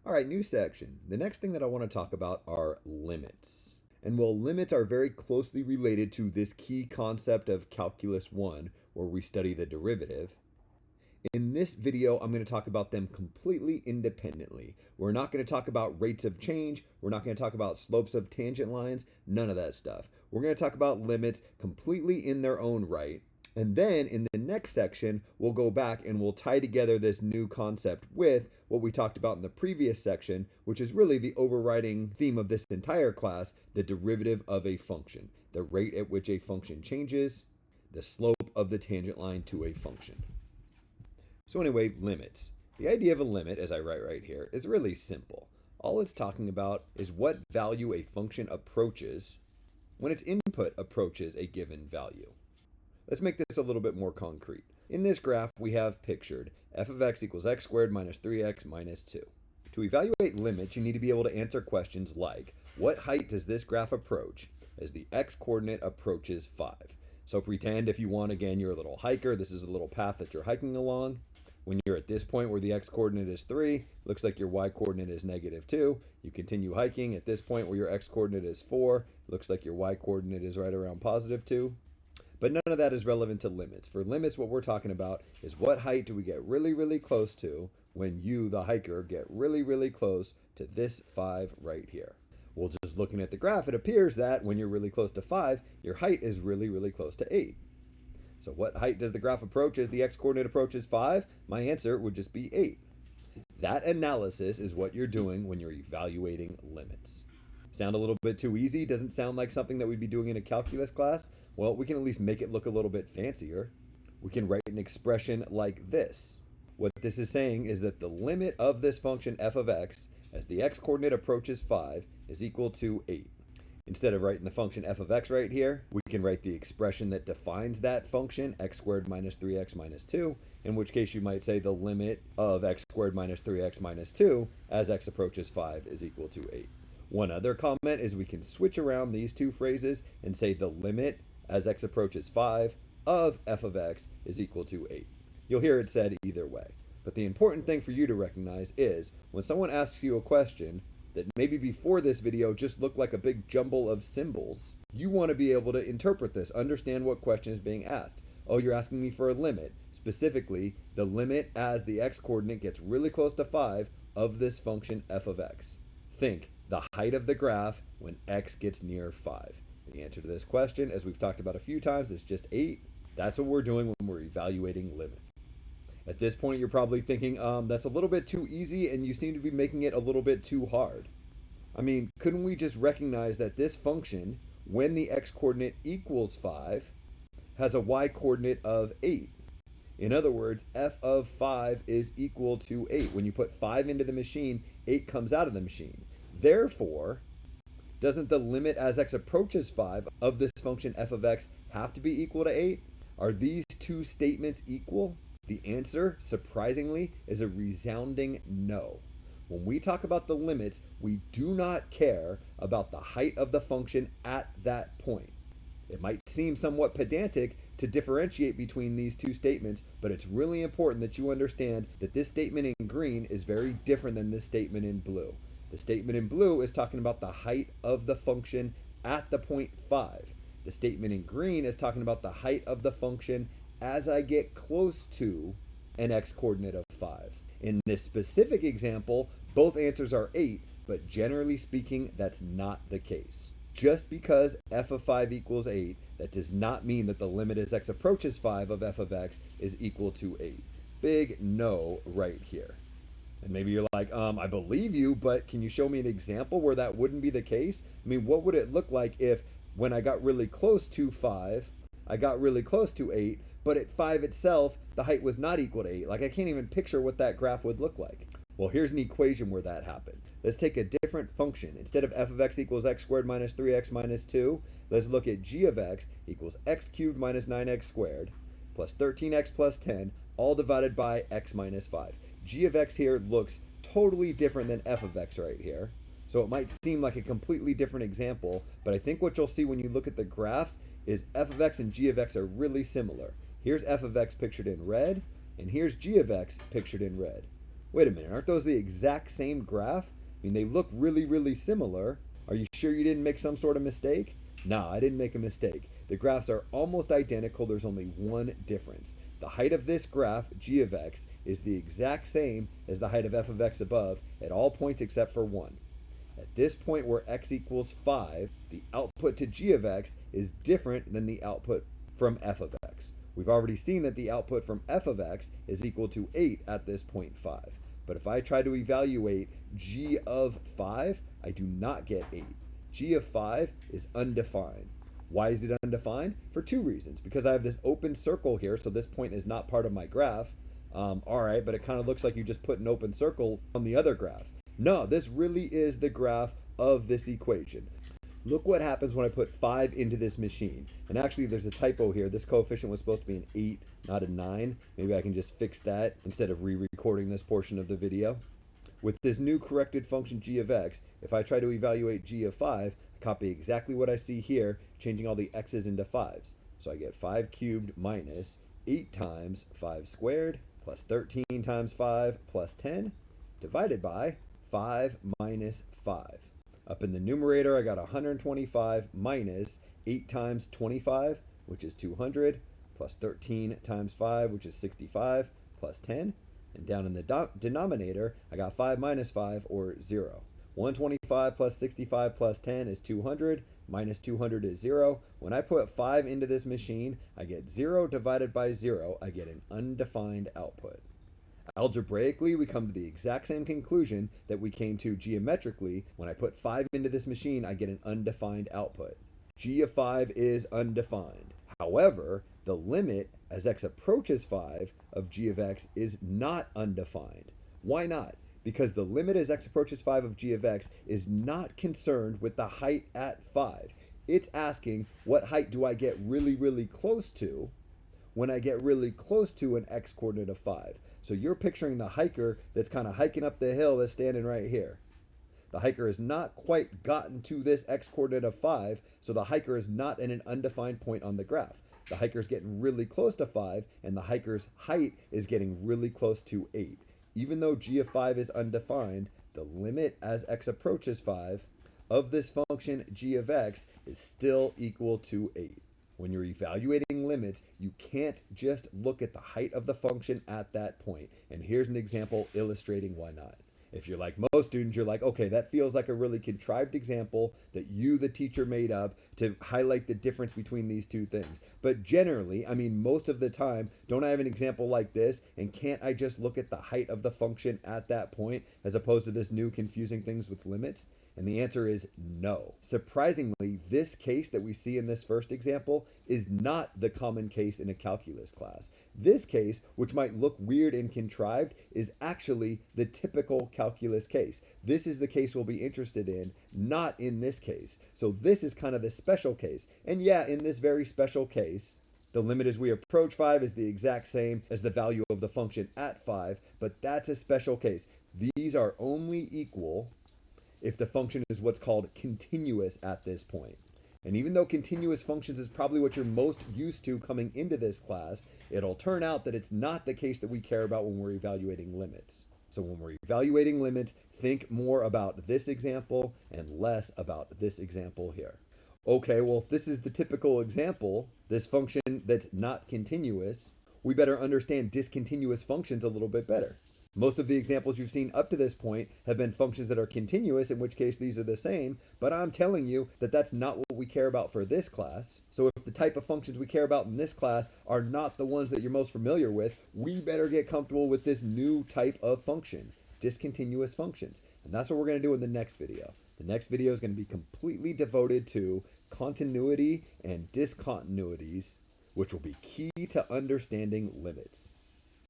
All right, new section. The next thing that I want to talk about are limits. And while limits are very closely related to this key concept of Calculus 1, where we study the derivative, in this video, I'm going to talk about them completely independently. We're not going to talk about rates of change. We're not going to talk about slopes of tangent lines. None of that stuff. We're going to talk about limits completely in their own right. And then in the next section, we'll go back and we'll tie together this new concept with what we talked about in the previous section, which is really the overriding theme of this entire class, the derivative of a function, the rate at which a function changes, the slope of the tangent line to a function. So anyway, limits. The idea of a limit, as I write right here, is really simple. All it's talking about is what value a function approaches when its input approaches a given value. Let's make this a little bit more concrete. In this graph, we have pictured f of x equals x squared minus 3x minus 2. To evaluate limits, you need to be able to answer questions like, what height does this graph approach as the x-coordinate approaches 5? So pretend, if you want, again, you're a little hiker. This is a little path that you're hiking along. When you're at this point where the x-coordinate is 3, looks like your y-coordinate is -2. You continue hiking. At this point where your x-coordinate is 4, looks like your y-coordinate is right around +2. But none of that is relevant to limits. For limits, what we're talking about is what height do we get really, really close to when you, the hiker, get really, really close to this 5 right here. Well, just looking at the graph, it appears that when you're really close to 5, your height is really, really close to 8. So what height does the graph approach as the x-coordinate approaches 5? My answer would just be 8. That analysis is what you're doing when you're evaluating limits. Sound a little bit too easy? Doesn't sound like something that we'd be doing in a calculus class? Well, we can at least make it look a little bit fancier. We can write an expression like this. What this is saying is that the limit of this function f of x as the x-coordinate approaches 5 is equal to 8. Instead of writing the function f of x right here, we can write the expression that defines that function, x squared minus 3x minus 2, in which case you might say the limit of x squared minus 3x minus 2 as x approaches 5 is equal to 8. One other comment is we can switch around these two phrases and say the limit as x approaches 5 of f of x is equal to 8. You'll hear it said either way. But the important thing for you to recognize is when someone asks you a question that maybe before this video just looked like a big jumble of symbols, you want to be able to interpret this, understand what question is being asked. Oh, you're asking me for a limit, specifically the limit as the x-coordinate gets really close to 5 of this function f of x. Think the height of the graph when x gets near 5. The answer to this question, as we've talked about a few times, is just 8. That's what we're doing when we're evaluating limit. At this point, you're probably thinking, that's a little bit too easy and you seem to be making it a little bit too hard. I mean, couldn't we just recognize that this function, when the x-coordinate equals 5, has a y-coordinate of 8? In other words, f of 5 is equal to 8. When you put 5 into the machine, 8 comes out of the machine. Therefore, doesn't the limit as x approaches 5 of this function f of x have to be equal to 8? Are these two statements equal? The answer, surprisingly, is a resounding no. When we talk about the limits, we do not care about the height of the function at that point. It might seem somewhat pedantic to differentiate between these two statements, but it's really important that you understand that this statement in green is very different than this statement in blue. The statement in blue is talking about the height of the function at the point 5. The statement in green is talking about the height of the function as I get close to an x-coordinate of 5. In this specific example, both answers are 8, but generally speaking, that's not the case. Just because f of 5 equals 8, that does not mean that the limit as x approaches 5 of f of x is equal to 8. Big no right here. And maybe you're like, I believe you, but can you show me an example where that wouldn't be the case? I mean, what would it look like if when I got really close to 5, I got really close to 8, but at 5 itself, the height was not equal to 8? Like, I can't even picture what that graph would look like. Well, here's an equation where that happened. Let's take a different function. Instead of f of x equals x squared minus 3x minus 2, let's look at g of x equals x cubed minus 9x squared plus 13x plus 10, all divided by x minus 5. G of x here looks totally different than f of x right here. So it might seem like a completely different example, but I think what you'll see when you look at the graphs is f of x and g of x are really similar. Here's f of x pictured in red, and here's g of x pictured in red. Wait a minute, aren't those the exact same graph? I mean, they look really, really similar. Are you sure you didn't make some sort of mistake? Nah, I didn't make a mistake. The graphs are almost identical, there's only one difference. The height of this graph, g of x, is the exact same as the height of f of x above at all points except for one. At this point where x equals 5, the output to g of x is different than the output from f of x. We've already seen that the output from f of x is equal to 8 at this point 5. But if I try to evaluate g of 5, I do not get 8. G of 5 is undefined. Why is it undefined? For two reasons. Because I have this open circle here, so this point is not part of my graph. Alright, but it kind of looks like you just put an open circle on the other graph. No, this really is the graph of this equation. Look what happens when I put 5 into this machine. And actually, there's a typo here. This coefficient was supposed to be an 8, not a 9. Maybe I can just fix that instead of re-recording this portion of the video. With this new corrected function g of x, if I try to evaluate g of 5, I copy exactly what I see here, changing all the x's into 5's. So I get 5 cubed minus 8 times 5 squared plus 13 times 5 plus 10 divided by 5 minus 5. Up in the numerator, I got 125 minus 8 times 25, which is 200, plus 13 times 5, which is 65, plus 10. And down in the denominator, I got 5 minus 5, or 0. 125 plus 65 plus 10 is 200, minus 200 is 0. When I put 5 into this machine, I get 0 divided by 0. I get an undefined output. Algebraically, we come to the exact same conclusion that we came to geometrically. When I put 5 into this machine, I get an undefined output. G of 5 is undefined. However, the limit as x approaches 5 of g of x is not undefined. Why not? Because the limit as x approaches 5 of g of x is not concerned with the height at 5. It's asking, what height do I get really, really close to when I get really close to an x coordinate of 5? So you're picturing the hiker that's kind of hiking up the hill that's standing right here. The hiker has not quite gotten to this x coordinate of 5, so the hiker is not in an undefined point on the graph. The hiker's getting really close to 5, and the hiker's height is getting really close to 8. Even though g of 5 is undefined, the limit as x approaches 5 of this function g of x is still equal to 8. When you're evaluating limits, you can't just look at the height of the function at that point. And here's an example illustrating why not. If you're like most students, you're like, okay, that feels like a really contrived example that you, the teacher, made up to highlight the difference between these two things. But generally, I mean, most of the time, don't I have an example like this? And can't I just look at the height of the function at that point as opposed to this new confusing things with limits? And the answer is no. Surprisingly, this case that we see in this first example is not the common case in a calculus class. This case, which might look weird and contrived, is actually the typical calculus case. This is the case we'll be interested in, not in this case. So this is kind of the special case. And yeah, in this very special case, the limit as we approach 5 is the exact same as the value of the function at 5, but that's a special case. These are only equal if the function is what's called continuous at this point. And even though continuous functions is probably what you're most used to coming into this class, it'll turn out that it's not the case that we care about when we're evaluating limits. So when we're evaluating limits, think more about this example and less about this example here. Okay, well, if this is the typical example, this function that's not continuous, we better understand discontinuous functions a little bit better. Most of the examples you've seen up to this point have been functions that are continuous, in which case these are the same, but I'm telling you that that's not what we care about for this class. So if the type of functions we care about in this class are not the ones that you're most familiar with, we better get comfortable with this new type of function, discontinuous functions. And that's what we're going to do in the next video. The next video is going to be completely devoted to continuity and discontinuities, which will be key to understanding limits.